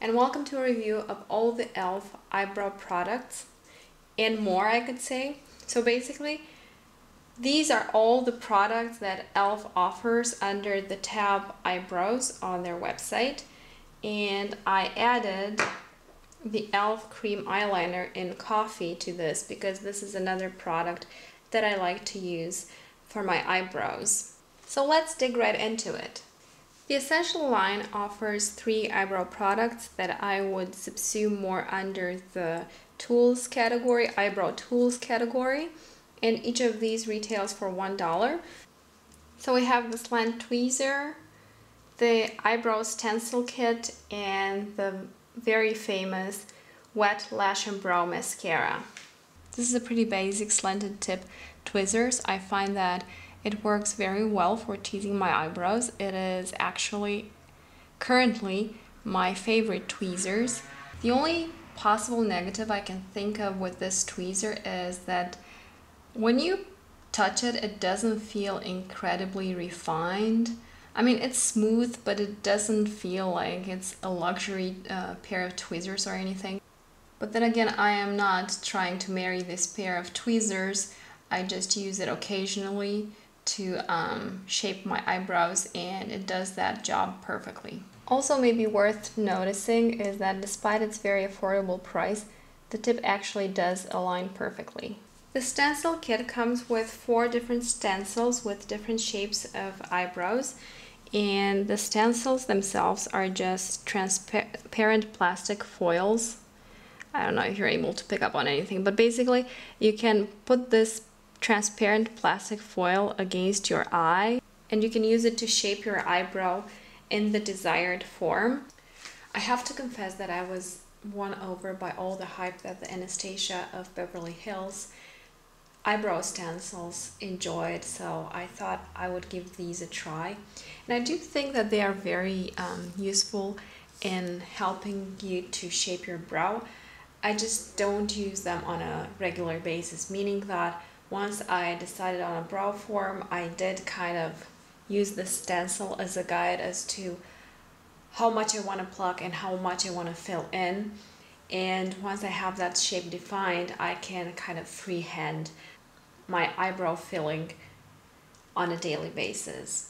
and welcome to a review of all the e.l.f. eyebrow products and more, I could say. So basically, these are all the products that e.l.f. offers under the tab Eyebrows on their website, and I added the e.l.f. cream eyeliner in coffee to this because this is another product that I like to use for my eyebrows. So let's dig right into it. The Essential line offers 3 eyebrow products that I would subsume more under the tools category, eyebrow tools category, and each of these retails for $1. So we have the slant tweezer, the eyebrow stencil kit, and the very famous wet lash and brow mascara. This is a pretty basic slanted tip tweezers. I find that it works very well for teasing my eyebrows. It is actually currently my favorite tweezers. The only possible negative I can think of with this tweezer is that when you touch it, it doesn't feel incredibly refined. I mean, it's smooth, but it doesn't feel like it's a luxury pair of tweezers or anything. But then again, I am not trying to marry this pair of tweezers. I just use it occasionally to shape my eyebrows, and it does that job perfectly. Also, maybe worth noticing is that despite its very affordable price, the tip actually does align perfectly. The stencil kit comes with 4 different stencils with different shapes of eyebrows, and the stencils themselves are just transparent plastic foils. I don't know if you're able to pick up on anything, but basically you can put this transparent plastic foil against your eye and you can use it to shape your eyebrow in the desired form. I have to confess that I was won over by all the hype that the Anastasia of Beverly Hills eyebrow stencils enjoyed, so I thought I would give these a try. And I do think that they are very useful in helping you to shape your brow. I just don't use them on a regular basis, meaning that once I decided on a brow form, I did kind of use the stencil as a guide as to how much I want to pluck and how much I want to fill in. And once I have that shape defined, I can kind of freehand my eyebrow filling on a daily basis.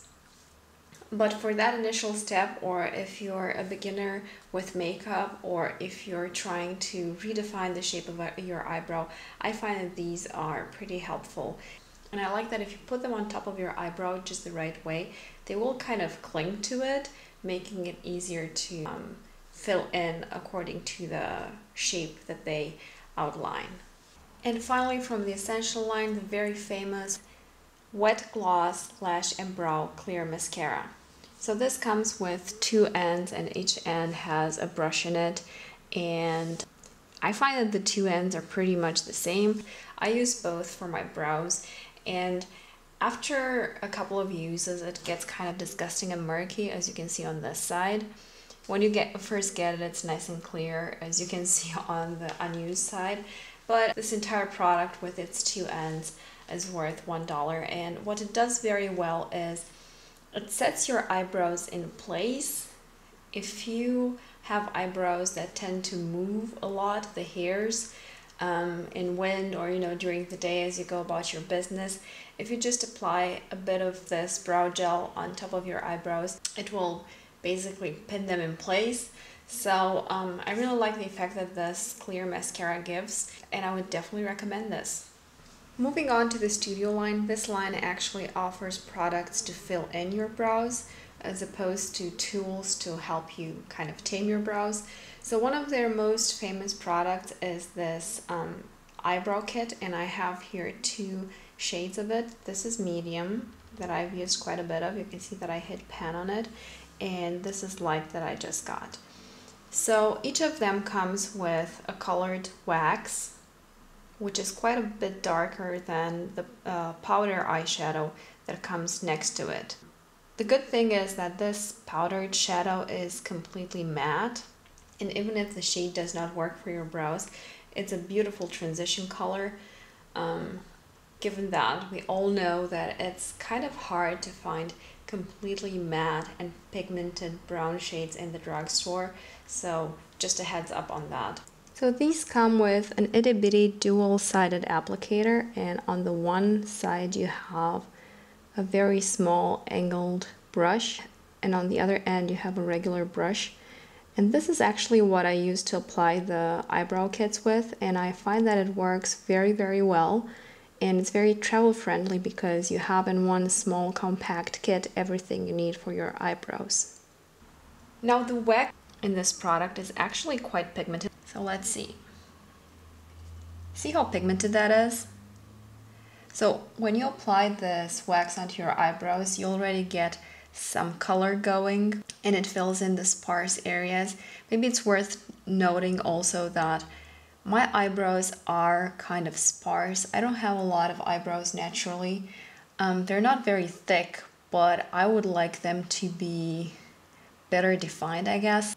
But for that initial step, or if you're a beginner with makeup, or if you're trying to redefine the shape of your eyebrow, I find that these are pretty helpful. And I like that if you put them on top of your eyebrow just the right way, they will kind of cling to it, making it easier to fill in according to the shape that they outline. And finally, from the Essential line, the very famous Wet Gloss Lash and Brow Clear Mascara. So this comes with 2 ends, and each end has a brush in it, and I find that the 2 ends are pretty much the same. I use both for my brows, and after a couple of uses it gets kind of disgusting and murky, as you can see on this side. When you first get it, it's nice and clear, as you can see on the unused side. But this entire product with its 2 ends is worth $1, and what it does very well is it sets your eyebrows in place. If you have eyebrows that tend to move a lot, the hairs in wind or during the day as you go about your business, if you just apply a bit of this brow gel on top of your eyebrows, it will basically pin them in place. So I really like the effect that this clear mascara gives, and I would definitely recommend this. Moving on to the Studio line, this line actually offers products to fill in your brows as opposed to tools to help you kind of tame your brows. So one of their most famous products is this eyebrow kit, and I have here 2 shades of it. This is medium that I've used quite a bit of. You can see that I hit pan on it, and this is light that I just got. So each of them comes with a colored wax, which is quite a bit darker than the powder eyeshadow that comes next to it. The good thing is that this powdered shadow is completely matte, and even if the shade does not work for your brows, it's a beautiful transition color, given that we all know that it's kind of hard to find completely matte and pigmented brown shades in the drugstore, so just a heads up on that. So these come with an itty bitty dual-sided applicator, and on the one side you have a very small angled brush, and on the other end you have a regular brush. And this is actually what I use to apply the eyebrow kits with, and I find that it works very, very well. And it's very travel friendly because you have in one small compact kit everything you need for your eyebrows. Now the wax in this product is actually quite pigmented. So let's see. See how pigmented that is? So when you apply this wax onto your eyebrows, you already get some color going and it fills in the sparse areas. Maybe it's worth noting also that my eyebrows are kind of sparse. I don't have a lot of eyebrows naturally. They're not very thick, but I would like them to be better defined, I guess.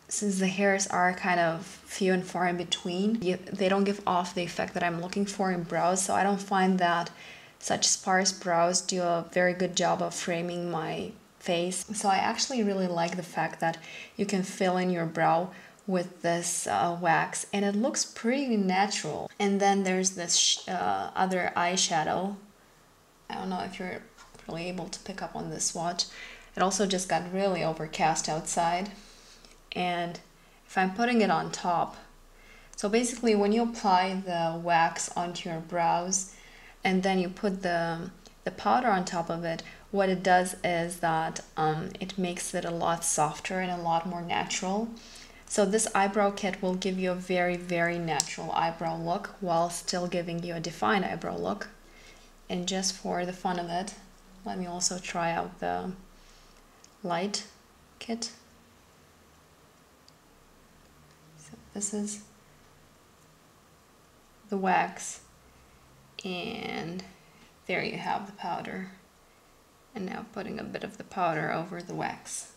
Since the hairs are kind of few and far in between, they don't give off the effect that I'm looking for in brows, so I don't find that such sparse brows do a very good job of framing my face. So I actually really like the fact that you can fill in your brow with this wax and it looks pretty natural. And then there's this other eyeshadow. I don't know if you're really able to pick up on this swatch. It also just got really overcast outside. And if I'm putting it on top, so basically when you apply the wax onto your brows and then you put the powder on top of it, what it does is that it makes it a lot softer and a lot more natural. So this eyebrow kit will give you a very, very natural eyebrow look while still giving you a defined eyebrow look. And just for the fun of it, let me also try out the light kit. So this is the wax, and there you have the powder. And now putting a bit of the powder over the wax.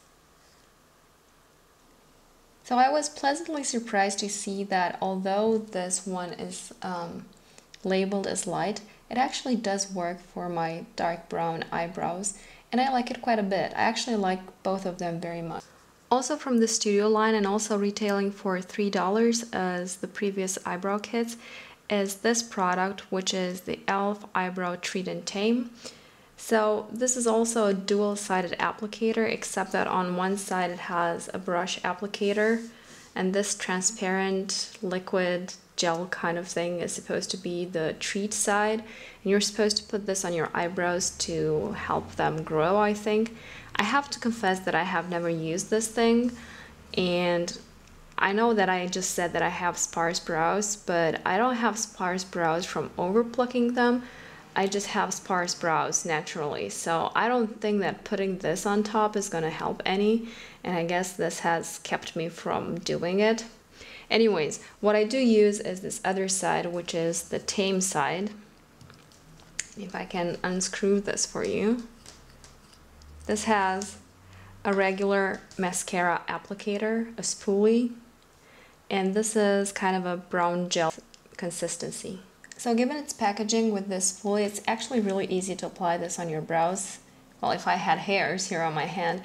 So I was pleasantly surprised to see that although this one is labeled as light, it actually does work for my dark brown eyebrows, and I like it quite a bit. I actually like both of them very much. Also from the Studio line, and also retailing for $3 as the previous eyebrow kits, is this product, which is the e.l.f. Eyebrow Treat and Tame. So this is also a dual-sided applicator, except that on one side it has a brush applicator, and this transparent liquid gel kind of thing is supposed to be the treat side, and you're supposed to put this on your eyebrows to help them grow, I think. I have to confess that I have never used this thing, and I know that I just said that I have sparse brows, but I don't have sparse brows from over plucking them. I just have sparse brows naturally, so I don't think that putting this on top is gonna help any, and I guess this has kept me from doing it. Anyways, what I do use is this other side, which is the Tame side. If I can unscrew this for you. This has a regular mascara applicator, a spoolie, and this is kind of a brown gel consistency. So given its packaging with this spoolie, it's actually really easy to apply this on your brows. Well, if I had hairs here on my hand,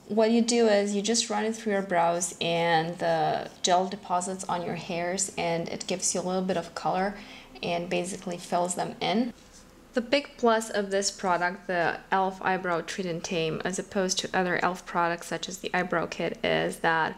what you do is you just run it through your brows and the gel deposits on your hairs and it gives you a little bit of color and basically fills them in. The big plus of this product, the e.l.f. Eyebrow Treat and Tame, as opposed to other e.l.f. products such as the eyebrow kit, is that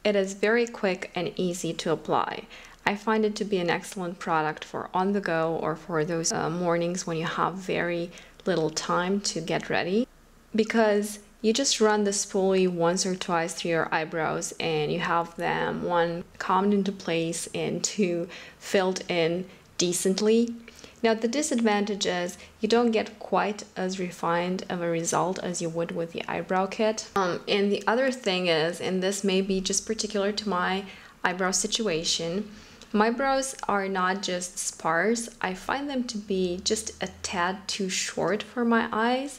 it is very quick and easy to apply. I find it to be an excellent product for on the go or for those mornings when you have very little time to get ready, because you just run the spoolie once or twice through your eyebrows and you have them, one, combed into place and two, filled in decently. Now the disadvantage is you don't get quite as refined of a result as you would with the eyebrow kit. And the other thing is, and this may be just particular to my eyebrow situation, my brows are not just sparse, I find them to be just a tad too short for my eyes.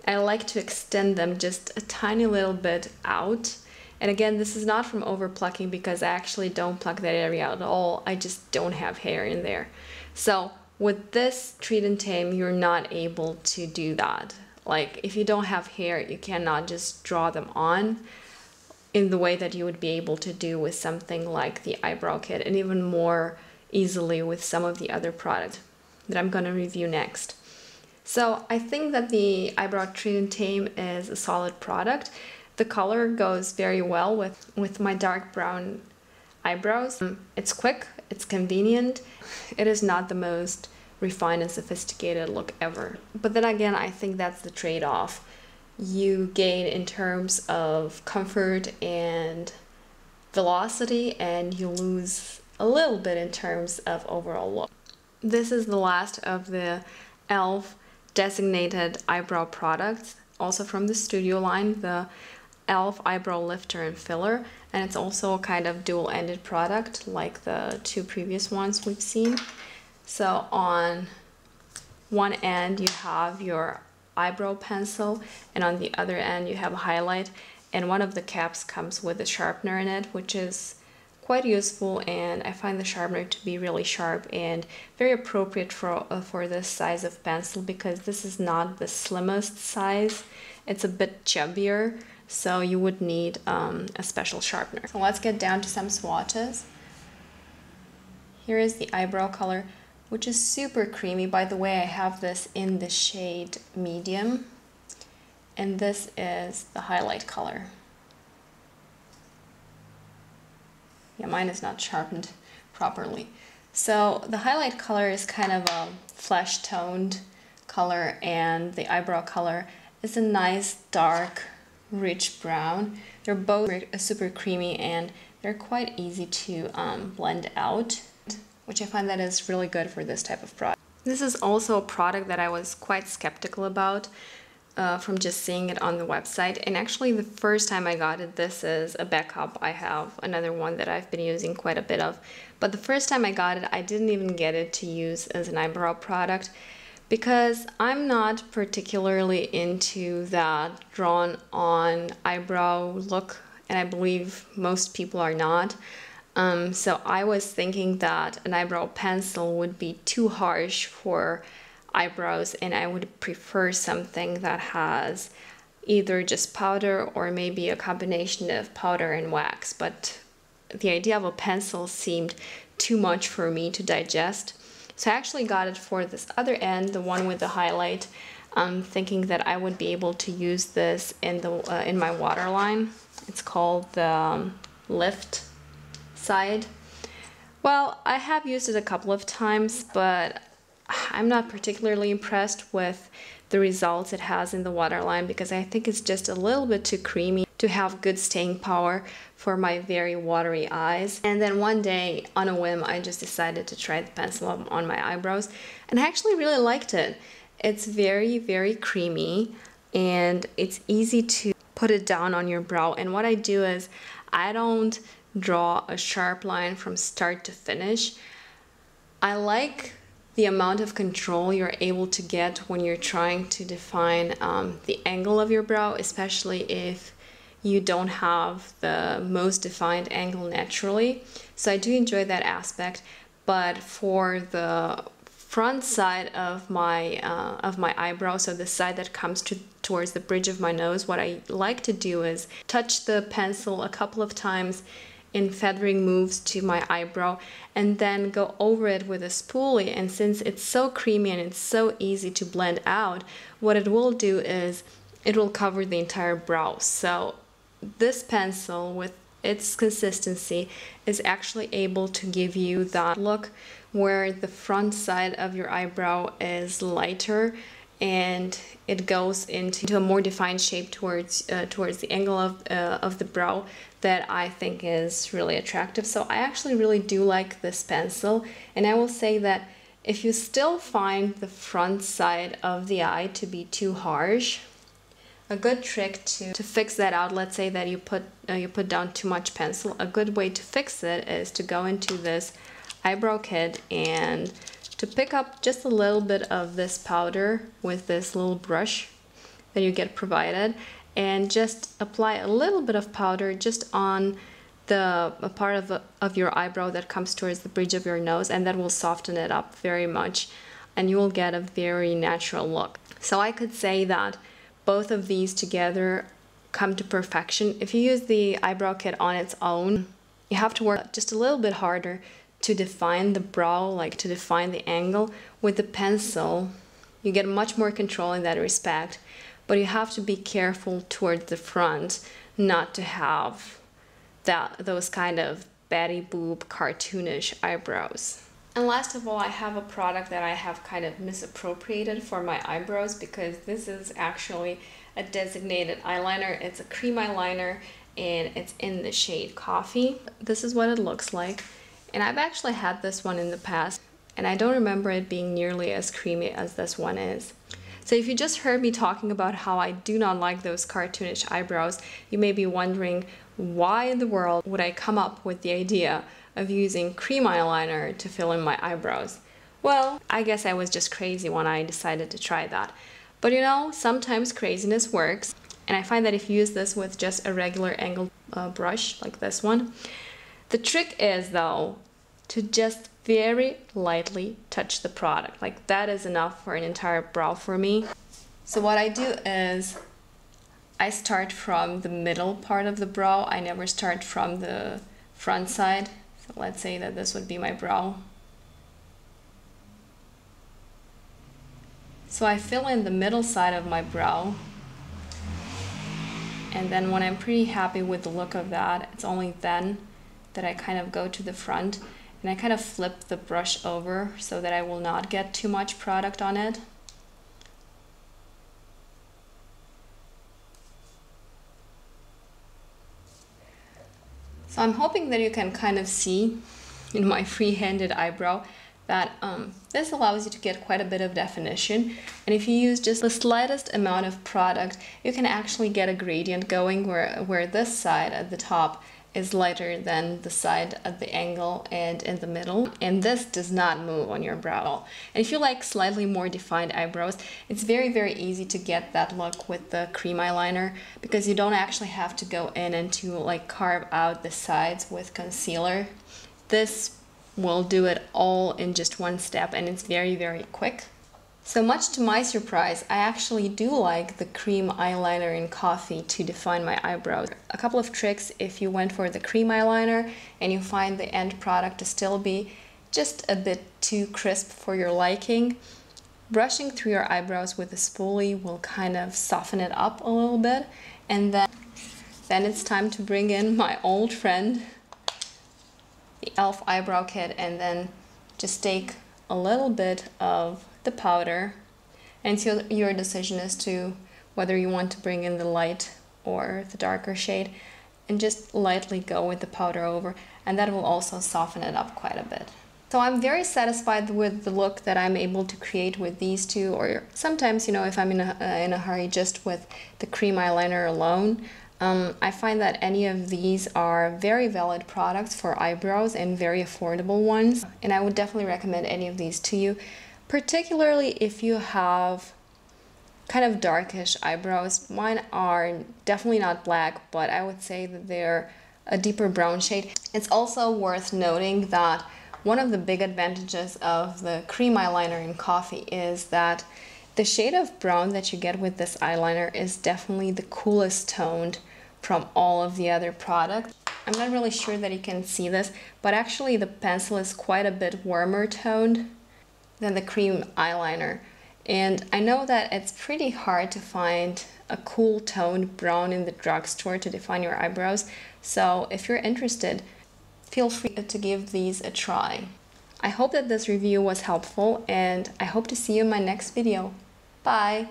I like to extend them just a tiny little bit out. And again, this is not from over plucking because I actually don't pluck that area at all. I just don't have hair in there. So with this Treat and Tame, you're not able to do that. Like if you don't have hair, you cannot just draw them on in the way that you would be able to do with something like the eyebrow kit, and even more easily with some of the other products that I'm going to review next. So I think that the Eyebrow Treat and Tame is a solid product. The color goes very well with my dark brown eyebrows. It's quick, it's convenient, it is not the most refined and sophisticated look ever. But then again, I think that's the trade-off. You gain in terms of comfort and velocity, and you lose a little bit in terms of overall look. This is the last of the e.l.f. designated eyebrow products, also from the Studio line, the e.l.f. Eyebrow Lifter and Filler, and it's also a kind of dual-ended product like the two previous ones we've seen. So on one end you have your eyebrow pencil, and on the other end you have a highlight, and one of the caps comes with a sharpener in it, which is quite useful, and I find the sharpener to be really sharp and very appropriate for this size of pencil, because this is not the slimmest size. It's a bit chubbier, so you would need a special sharpener. So let's get down to some swatches. Here is the eyebrow color, which is super creamy. By the way, I have this in the shade medium, and this is the highlight color. Yeah, mine is not sharpened properly. So the highlight color is kind of a flesh toned color, and the eyebrow color is a nice dark rich brown. They're both super creamy, and they're quite easy to blend out, which I find that is really good for this type of product. This is also a product that I was quite skeptical about from just seeing it on the website, and actually the first time I got it, this is a backup. I have another one that I've been using quite a bit of, but the first time I got it, I didn't even get it to use as an eyebrow product because I'm not particularly into that drawn on eyebrow look, and I believe most people are not. So I was thinking that an eyebrow pencil would be too harsh for eyebrows, and I would prefer something that has either just powder or maybe a combination of powder and wax. But the idea of a pencil seemed too much for me to digest. So I actually got it for this other end, the one with the highlight, thinking that I would be able to use this in my waterline. It's called the Lift side. Well, I have used it a couple of times, but I'm not particularly impressed with the results it has in the waterline, because I think it's just a little bit too creamy to have good staying power for my very watery eyes. And then one day, on a whim, I just decided to try the pencil on my eyebrows, and I actually really liked it. It's very, very creamy, and it's easy to put it down on your brow. And what I do is, I don't draw a sharp line from start to finish. I like the amount of control you're able to get when you're trying to define the angle of your brow, especially if you don't have the most defined angle naturally. So I do enjoy that aspect, but for the front side of my eyebrow, so the side that comes towards the bridge of my nose, what I like to do is touch the pencil a couple of times in feathering moves to my eyebrow, and then go over it with a spoolie. And since it's so creamy and it's so easy to blend out, what it will do is it will cover the entire brow. So this pencil, with its consistency, is actually able to give you that look where the front side of your eyebrow is lighter and it goes into a more defined shape towards the angle of the brow that I think is really attractive. So I actually really do like this pencil, and I will say that if you still find the front side of the eye to be too harsh, a good trick to fix that out, let's say that you put down too much pencil, a good way to fix it is to go into this eyebrow kit and to pick up just a little bit of this powder with this little brush that you get provided, and just apply a little bit of powder just on a part of your eyebrow that comes towards the bridge of your nose, and that will soften it up very much, and you will get a very natural look. So I could say that both of these together come to perfection. If you use the eyebrow kit on its own, you have to work just a little bit harder to define the brow, like to define the angle. With the pencil, you get much more control in that respect, but you have to be careful towards the front not to have those kind of Betty Boop cartoonish eyebrows. And last of all, I have a product that I have kind of misappropriated for my eyebrows, because this is actually a designated eyeliner. It's a cream eyeliner and it's in the shade Coffee. This is what it looks like. And I've actually had this one in the past, and I don't remember it being nearly as creamy as this one is. So if you just heard me talking about how I do not like those cartoonish eyebrows, you may be wondering, why in the world would I come up with the idea of using cream eyeliner to fill in my eyebrows? Well, I guess I was just crazy when I decided to try that. But you know, sometimes craziness works, and I find that if you use this with just a regular angled brush like this one, the trick is though to just very lightly touch the product. Like that is enough for an entire brow for me. So what I do is I start from the middle part of the brow. I never start from the front side. So let's say that this would be my brow. So I fill in the middle side of my brow, and then when I'm pretty happy with the look of that, it's only then that I kind of go to the front and I kind of flip the brush over so that I will not get too much product on it. So I'm hoping that you can kind of see in my free-handed eyebrow that this allows you to get quite a bit of definition, and if you use just the slightest amount of product, you can actually get a gradient going where this side at the top is lighter than the side at the angle and in the middle, and this does not move on your brow. And if you like slightly more defined eyebrows, it's very easy to get that look with the cream eyeliner, because you don't actually have to go in and to like carve out the sides with concealer. This will do it all in just one step, and it's very quick. So much to my surprise, I actually do like the cream eyeliner in Coffee to define my eyebrows. A couple of tricks if you went for the cream eyeliner and you find the end product to still be just a bit too crisp for your liking. Brushing through your eyebrows with a spoolie will kind of soften it up a little bit, and then it's time to bring in my old friend, the e.l.f. eyebrow kit, and then just take a little bit of the powder, and so your decision as to whether you want to bring in the light or the darker shade, and just lightly go with the powder over, and that will also soften it up quite a bit. So I'm very satisfied with the look that I'm able to create with these two, or sometimes, you know, if I'm in a hurry just with the cream eyeliner alone. I find that any of these are very valid products for eyebrows and very affordable ones, and I would definitely recommend any of these to you, particularly if you have kind of darkish eyebrows. Mine are definitely not black, but I would say that they're a deeper brown shade. It's also worth noting that one of the big advantages of the cream eyeliner in Coffee is that the shade of brown that you get with this eyeliner is definitely the coolest toned from all of the other products. I'm not really sure that you can see this, but actually the pencil is quite a bit warmer toned than the cream eyeliner. And I know that it's pretty hard to find a cool toned brown in the drugstore to define your eyebrows. So if you're interested, feel free to give these a try. I hope that this review was helpful, and I hope to see you in my next video. Bye!